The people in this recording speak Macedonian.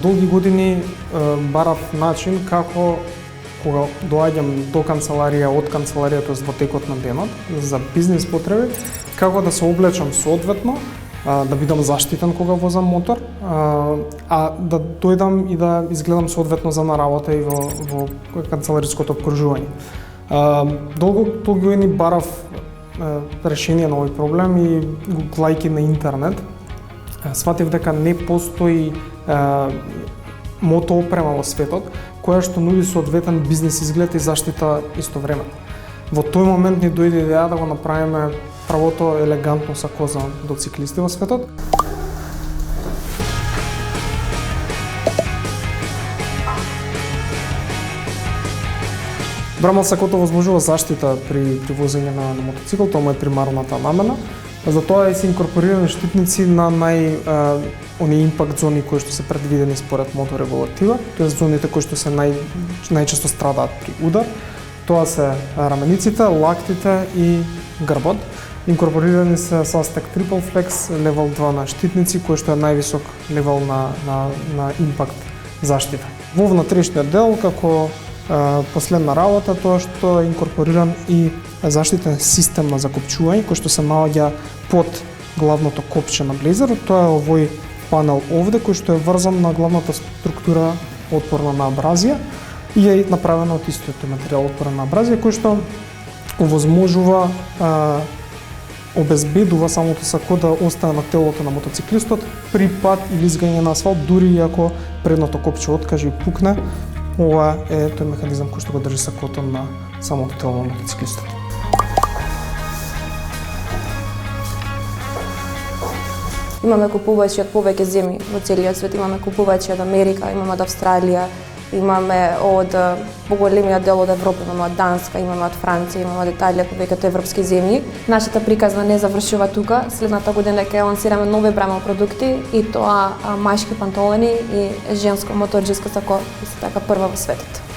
Долги години барав начин како кога доаѓам до канцеларија, од канцеларија, тоест во текот на денот, за бизнис потреби, како да се облечам соодветно, да бидам заштитен кога возам мотор, а да дојдам и да изгледам соодветно за на работа и во канцелариското обкружување. Долги години барав решение на овој проблем и гледајќи на интернет, сватив дека не постои мотоопрема во светот која што нуди соодветен бизнес изглед и заштита истовремено. Во тој момент ни дојде идеја да го направиме правото елегантно сако за мотоциклисти во светот. Брамал сакото возможува заштита при возење на мотоцикл, тоа е примарната намена. Затоа се инкорпорирани штитници на оние импакт зони кои што се предвидени според моторегулатива, тоест зоните кои што се најчесто страдаат при удар. Тоа се рамениците, лактите и грбот. Инкорпорирани се со Aztec Triple Flex левел 2 на штитници, кој што е највисок левел на импакт заштита. Во внатрешниот дел, како последна работа, тоа што е инкорпориран и заштитен систем на закопчување, кој што се наоѓа под главното копче на блезерот. Тоа е овој панел овде, кој што е врзан на главната структура отпорна на абразија и е направена од истиот материјал отпорна на абразија, кој што овозможува обезбедува самото сако да остане на телото на мотоциклистот при пат или изгање на асфалт, дури и ако предното копче откаже и пукне. Ова е тој механизам кој што го држи сакото на самото тело на мотоциклистот. Имаме купувачи од повеќе земји во целиот свет, имаме купувачи од Америка, имаме од Австралија, имаме од поголемиот дел од Европа, имаме од Данска, имаме од Франција, имаме од Италија, повеќето европски земји. Нашата приказна не завршува тука. Следната година ќе лансираме нови брамал продукти и тоа машки панталони и женско моторџиско сако, исто така прва во светот.